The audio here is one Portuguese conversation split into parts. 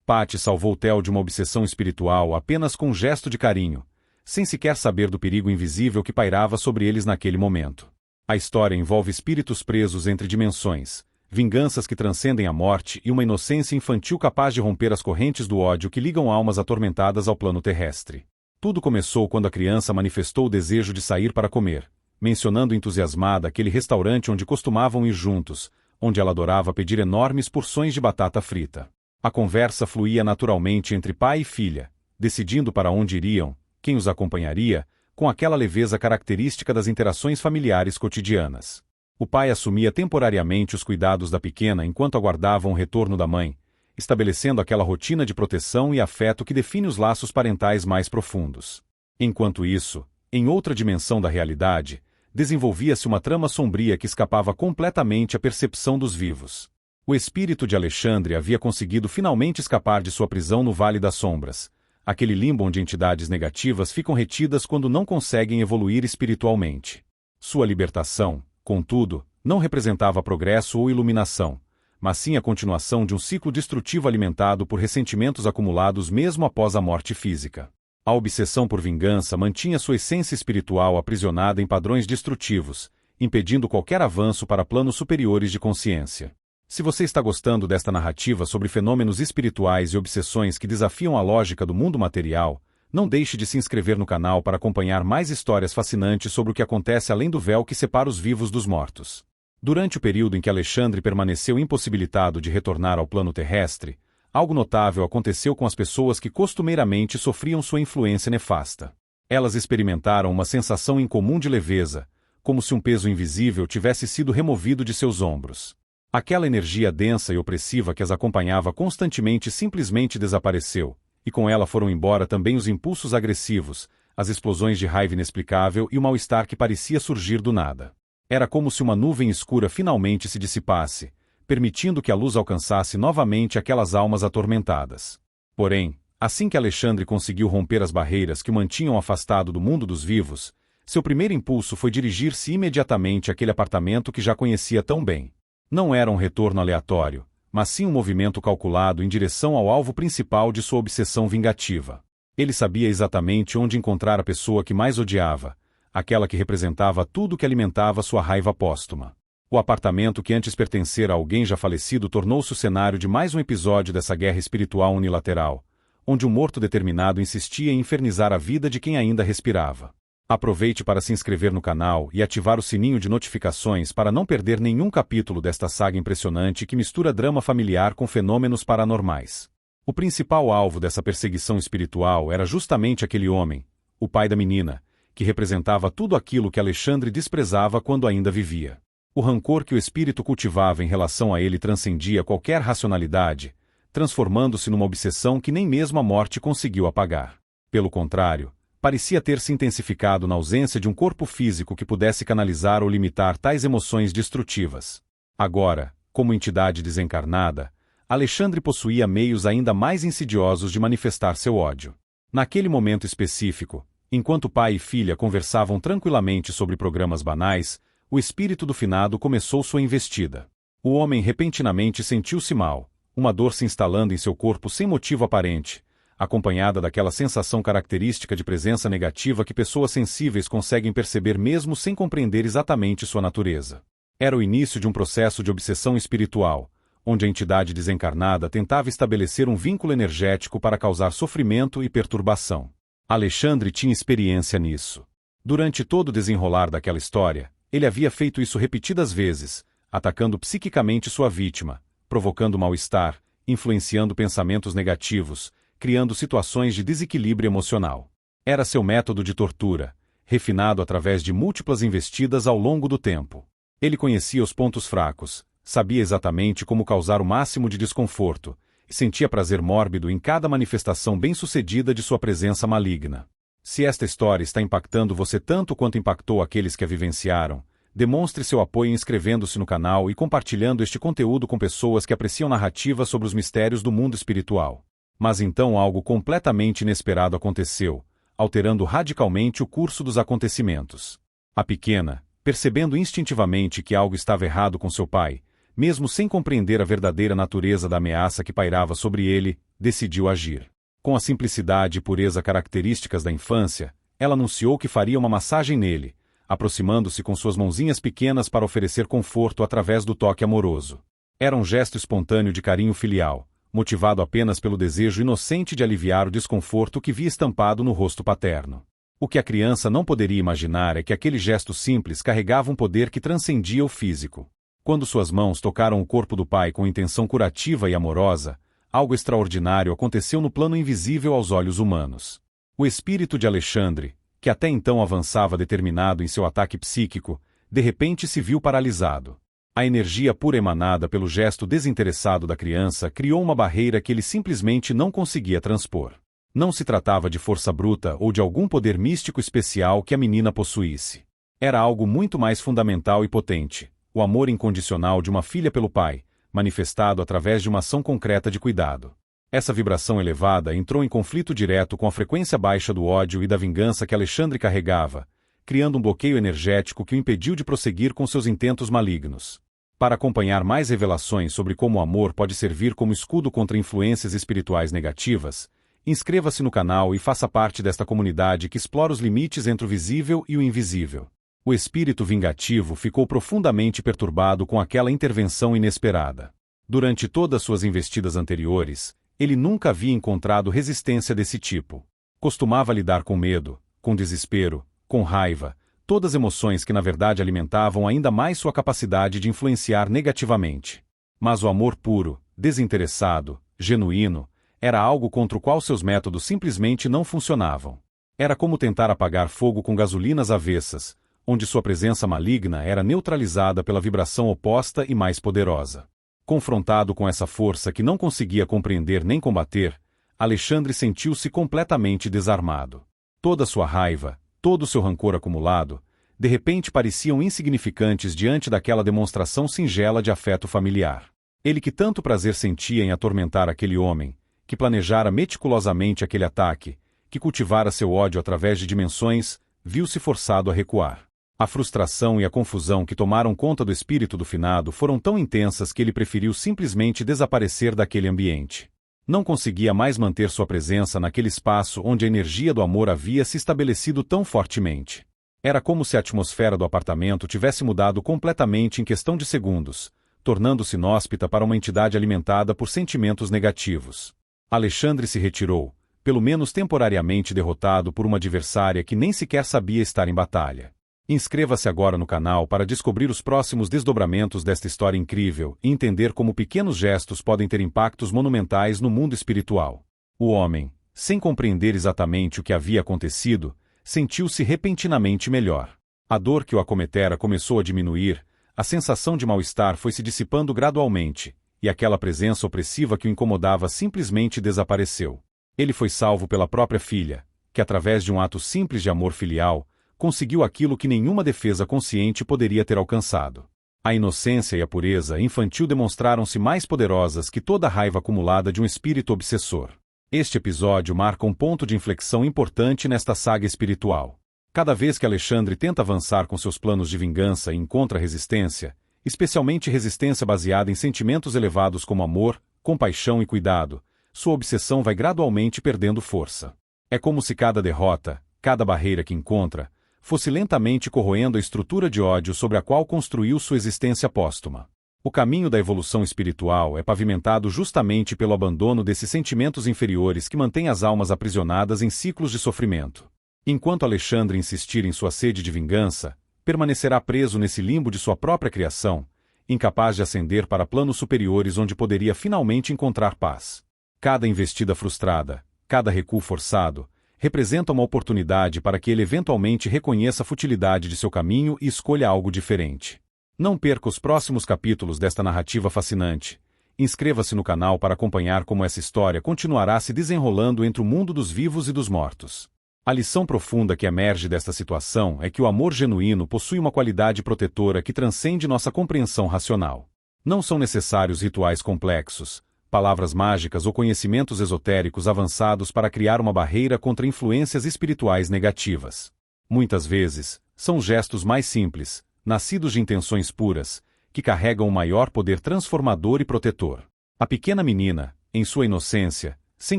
Patty salvou Theo de uma obsessão espiritual apenas com um gesto de carinho, sem sequer saber do perigo invisível que pairava sobre eles naquele momento. A história envolve espíritos presos entre dimensões, vinganças que transcendem a morte e uma inocência infantil capaz de romper as correntes do ódio que ligam almas atormentadas ao plano terrestre. Tudo começou quando a criança manifestou o desejo de sair para comer, mencionando entusiasmada aquele restaurante onde costumavam ir juntos, onde ela adorava pedir enormes porções de batata frita. A conversa fluía naturalmente entre pai e filha, decidindo para onde iriam, quem os acompanharia, com aquela leveza característica das interações familiares cotidianas. O pai assumia temporariamente os cuidados da pequena enquanto aguardavam o retorno da mãe, estabelecendo aquela rotina de proteção e afeto que define os laços parentais mais profundos. Enquanto isso, em outra dimensão da realidade, desenvolvia-se uma trama sombria que escapava completamente à percepção dos vivos. O espírito de Alexandre havia conseguido finalmente escapar de sua prisão no Vale das Sombras, aquele limbo onde entidades negativas ficam retidas quando não conseguem evoluir espiritualmente. Sua libertação, contudo, não representava progresso ou iluminação, mas sim a continuação de um ciclo destrutivo alimentado por ressentimentos acumulados mesmo após a morte física. A obsessão por vingança mantinha sua essência espiritual aprisionada em padrões destrutivos, impedindo qualquer avanço para planos superiores de consciência. Se você está gostando desta narrativa sobre fenômenos espirituais e obsessões que desafiam a lógica do mundo material, não deixe de se inscrever no canal para acompanhar mais histórias fascinantes sobre o que acontece além do véu que separa os vivos dos mortos. Durante o período em que Alexandre permaneceu impossibilitado de retornar ao plano terrestre, algo notável aconteceu com as pessoas que costumeiramente sofriam sua influência nefasta. Elas experimentaram uma sensação incomum de leveza, como se um peso invisível tivesse sido removido de seus ombros. Aquela energia densa e opressiva que as acompanhava constantemente simplesmente desapareceu, e com ela foram embora também os impulsos agressivos, as explosões de raiva inexplicável e o mal-estar que parecia surgir do nada. Era como se uma nuvem escura finalmente se dissipasse, permitindo que a luz alcançasse novamente aquelas almas atormentadas. Porém, assim que Alexandre conseguiu romper as barreiras que o mantinham afastado do mundo dos vivos, seu primeiro impulso foi dirigir-se imediatamente àquele apartamento que já conhecia tão bem. Não era um retorno aleatório, mas sim um movimento calculado em direção ao alvo principal de sua obsessão vingativa. Ele sabia exatamente onde encontrar a pessoa que mais odiava, aquela que representava tudo que alimentava sua raiva póstuma. O apartamento que antes pertencera a alguém já falecido tornou-se o cenário de mais um episódio dessa guerra espiritual unilateral, onde um morto determinado insistia em infernizar a vida de quem ainda respirava. Aproveite para se inscrever no canal e ativar o sininho de notificações para não perder nenhum capítulo desta saga impressionante que mistura drama familiar com fenômenos paranormais. O principal alvo dessa perseguição espiritual era justamente aquele homem, o pai da menina, que representava tudo aquilo que Alexandre desprezava quando ainda vivia. O rancor que o espírito cultivava em relação a ele transcendia qualquer racionalidade, transformando-se numa obsessão que nem mesmo a morte conseguiu apagar. Pelo contrário, parecia ter se intensificado na ausência de um corpo físico que pudesse canalizar ou limitar tais emoções destrutivas. Agora, como entidade desencarnada, Alexandre possuía meios ainda mais insidiosos de manifestar seu ódio. Naquele momento específico, enquanto pai e filha conversavam tranquilamente sobre programas banais, o espírito do finado começou sua investida. O homem repentinamente sentiu-se mal, uma dor se instalando em seu corpo sem motivo aparente, acompanhada daquela sensação característica de presença negativa que pessoas sensíveis conseguem perceber mesmo sem compreender exatamente sua natureza. Era o início de um processo de obsessão espiritual, onde a entidade desencarnada tentava estabelecer um vínculo energético para causar sofrimento e perturbação. Alexandre tinha experiência nisso. Durante todo o desenrolar daquela história, ele havia feito isso repetidas vezes, atacando psiquicamente sua vítima, provocando mal-estar, influenciando pensamentos negativos, criando situações de desequilíbrio emocional. Era seu método de tortura, refinado através de múltiplas investidas ao longo do tempo. Ele conhecia os pontos fracos, sabia exatamente como causar o máximo de desconforto, e sentia prazer mórbido em cada manifestação bem-sucedida de sua presença maligna. Se esta história está impactando você tanto quanto impactou aqueles que a vivenciaram, demonstre seu apoio inscrevendo-se no canal e compartilhando este conteúdo com pessoas que apreciam narrativas sobre os mistérios do mundo espiritual. Mas então algo completamente inesperado aconteceu, alterando radicalmente o curso dos acontecimentos. A pequena, percebendo instintivamente que algo estava errado com seu pai, mesmo sem compreender a verdadeira natureza da ameaça que pairava sobre ele, decidiu agir. Com a simplicidade e pureza características da infância, ela anunciou que faria uma massagem nele, aproximando-se com suas mãozinhas pequenas para oferecer conforto através do toque amoroso. Era um gesto espontâneo de carinho filial, motivado apenas pelo desejo inocente de aliviar o desconforto que via estampado no rosto paterno. O que a criança não poderia imaginar é que aquele gesto simples carregava um poder que transcendia o físico. Quando suas mãos tocaram o corpo do pai com intenção curativa e amorosa, algo extraordinário aconteceu no plano invisível aos olhos humanos. O espírito de Alexandre, que até então avançava determinado em seu ataque psíquico, de repente se viu paralisado. A energia pura emanada pelo gesto desinteressado da criança criou uma barreira que ele simplesmente não conseguia transpor. Não se tratava de força bruta ou de algum poder místico especial que a menina possuísse. Era algo muito mais fundamental e potente, o amor incondicional de uma filha pelo pai, manifestado através de uma ação concreta de cuidado. Essa vibração elevada entrou em conflito direto com a frequência baixa do ódio e da vingança que Alexandre carregava, criando um bloqueio energético que o impediu de prosseguir com seus intentos malignos. Para acompanhar mais revelações sobre como o amor pode servir como escudo contra influências espirituais negativas, inscreva-se no canal e faça parte desta comunidade que explora os limites entre o visível e o invisível. O espírito vingativo ficou profundamente perturbado com aquela intervenção inesperada. Durante todas suas investidas anteriores, ele nunca havia encontrado resistência desse tipo. Costumava lidar com medo, com desespero, com raiva, todas emoções que na verdade alimentavam ainda mais sua capacidade de influenciar negativamente. Mas o amor puro, desinteressado, genuíno, era algo contra o qual seus métodos simplesmente não funcionavam. Era como tentar apagar fogo com gasolinas avessas, onde sua presença maligna era neutralizada pela vibração oposta e mais poderosa. Confrontado com essa força que não conseguia compreender nem combater, Alexandre sentiu-se completamente desarmado. Toda sua raiva, todo o seu rancor acumulado, de repente pareciam insignificantes diante daquela demonstração singela de afeto familiar. Ele que tanto prazer sentia em atormentar aquele homem, que planejara meticulosamente aquele ataque, que cultivara seu ódio através de dimensões, viu-se forçado a recuar. A frustração e a confusão que tomaram conta do espírito do finado foram tão intensas que ele preferiu simplesmente desaparecer daquele ambiente. Não conseguia mais manter sua presença naquele espaço onde a energia do amor havia se estabelecido tão fortemente. Era como se a atmosfera do apartamento tivesse mudado completamente em questão de segundos, tornando-se inóspita para uma entidade alimentada por sentimentos negativos. Alexandre se retirou, pelo menos temporariamente derrotado por uma adversária que nem sequer sabia estar em batalha. Inscreva-se agora no canal para descobrir os próximos desdobramentos desta história incrível e entender como pequenos gestos podem ter impactos monumentais no mundo espiritual. O homem, sem compreender exatamente o que havia acontecido, sentiu-se repentinamente melhor. A dor que o acometera começou a diminuir, a sensação de mal-estar foi se dissipando gradualmente, e aquela presença opressiva que o incomodava simplesmente desapareceu. Ele foi salvo pela própria filha, que através de um ato simples de amor filial, conseguiu aquilo que nenhuma defesa consciente poderia ter alcançado. A inocência e a pureza infantil demonstraram-se mais poderosas que toda a raiva acumulada de um espírito obsessor. Este episódio marca um ponto de inflexão importante nesta saga espiritual. Cada vez que Alexandre tenta avançar com seus planos de vingança e encontra resistência, especialmente resistência baseada em sentimentos elevados como amor, compaixão e cuidado, sua obsessão vai gradualmente perdendo força. É como se cada derrota, cada barreira que encontra, fosse lentamente corroendo a estrutura de ódio sobre a qual construiu sua existência póstuma. O caminho da evolução espiritual é pavimentado justamente pelo abandono desses sentimentos inferiores que mantêm as almas aprisionadas em ciclos de sofrimento. Enquanto Alexandre insistir em sua sede de vingança, permanecerá preso nesse limbo de sua própria criação, incapaz de ascender para planos superiores onde poderia finalmente encontrar paz. Cada investida frustrada, cada recuo forçado, representa uma oportunidade para que ele eventualmente reconheça a futilidade de seu caminho e escolha algo diferente. Não perca os próximos capítulos desta narrativa fascinante. Inscreva-se no canal para acompanhar como essa história continuará se desenrolando entre o mundo dos vivos e dos mortos. A lição profunda que emerge desta situação é que o amor genuíno possui uma qualidade protetora que transcende nossa compreensão racional. Não são necessários rituais complexos, palavras mágicas ou conhecimentos esotéricos avançados para criar uma barreira contra influências espirituais negativas. Muitas vezes, são gestos mais simples, nascidos de intenções puras, que carregam um maior poder transformador e protetor. A pequena menina, em sua inocência, Sem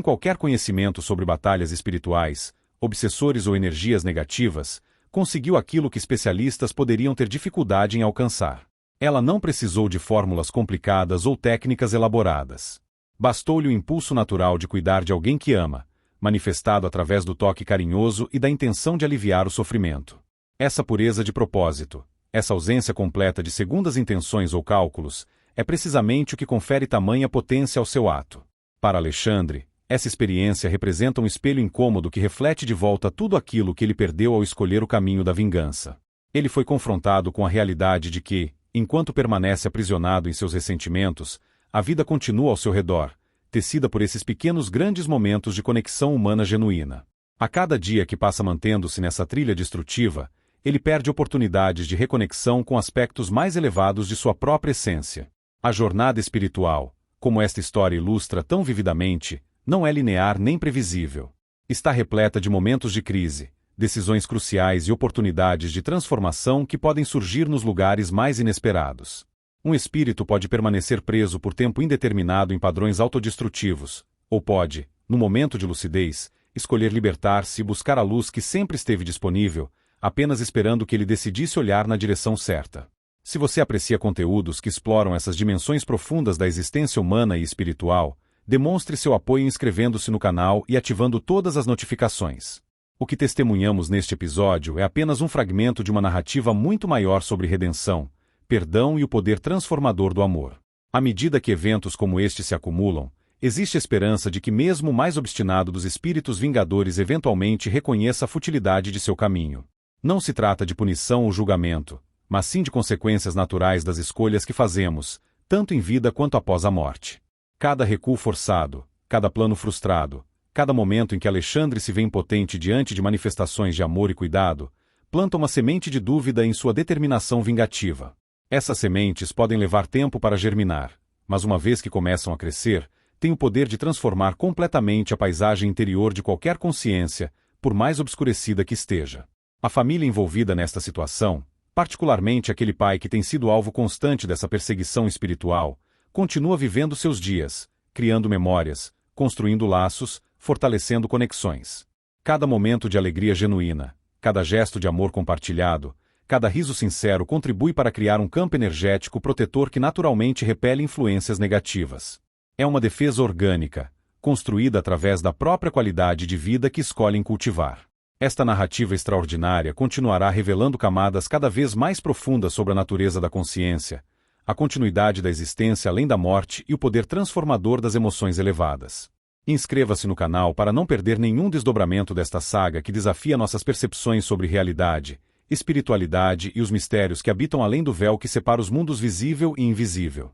qualquer conhecimento sobre batalhas espirituais, obsessores ou energias negativas, conseguiu aquilo que especialistas poderiam ter dificuldade em alcançar. Ela não precisou de fórmulas complicadas ou técnicas elaboradas. Bastou-lhe o impulso natural de cuidar de alguém que ama, manifestado através do toque carinhoso e da intenção de aliviar o sofrimento. Essa pureza de propósito, essa ausência completa de segundas intenções ou cálculos, é precisamente o que confere tamanha potência ao seu ato. Para Alexandre, essa experiência representa um espelho incômodo que reflete de volta tudo aquilo que ele perdeu ao escolher o caminho da vingança. Ele foi confrontado com a realidade de que, enquanto permanece aprisionado em seus ressentimentos, a vida continua ao seu redor, tecida por esses pequenos grandes momentos de conexão humana genuína. A cada dia que passa mantendo-se nessa trilha destrutiva, ele perde oportunidades de reconexão com aspectos mais elevados de sua própria essência. A jornada espiritual, como esta história ilustra tão vividamente, não é linear nem previsível. Está repleta de momentos de crise, decisões cruciais e oportunidades de transformação que podem surgir nos lugares mais inesperados. Um espírito pode permanecer preso por tempo indeterminado em padrões autodestrutivos, ou pode, no momento de lucidez, escolher libertar-se e buscar a luz que sempre esteve disponível, apenas esperando que ele decidisse olhar na direção certa. Se você aprecia conteúdos que exploram essas dimensões profundas da existência humana e espiritual, demonstre seu apoio inscrevendo-se no canal e ativando todas as notificações. O que testemunhamos neste episódio é apenas um fragmento de uma narrativa muito maior sobre redenção, perdão e o poder transformador do amor. À medida que eventos como este se acumulam, existe esperança de que mesmo o mais obstinado dos espíritos vingadores eventualmente reconheça a futilidade de seu caminho. Não se trata de punição ou julgamento, mas sim de consequências naturais das escolhas que fazemos, tanto em vida quanto após a morte. Cada recuo forçado, cada plano frustrado, cada momento em que Alexandre se vê impotente diante de manifestações de amor e cuidado, planta uma semente de dúvida em sua determinação vingativa. Essas sementes podem levar tempo para germinar, mas uma vez que começam a crescer, têm o poder de transformar completamente a paisagem interior de qualquer consciência, por mais obscurecida que esteja. A família envolvida nesta situação, particularmente aquele pai que tem sido alvo constante dessa perseguição espiritual, continua vivendo seus dias, criando memórias, construindo laços, fortalecendo conexões. Cada momento de alegria genuína, cada gesto de amor compartilhado, cada riso sincero contribui para criar um campo energético protetor que naturalmente repele influências negativas. É uma defesa orgânica, construída através da própria qualidade de vida que escolhem cultivar. Esta narrativa extraordinária continuará revelando camadas cada vez mais profundas sobre a natureza da consciência, a continuidade da existência além da morte e o poder transformador das emoções elevadas. Inscreva-se no canal para não perder nenhum desdobramento desta saga que desafia nossas percepções sobre realidade, espiritualidade e os mistérios que habitam além do véu que separa os mundos visível e invisível.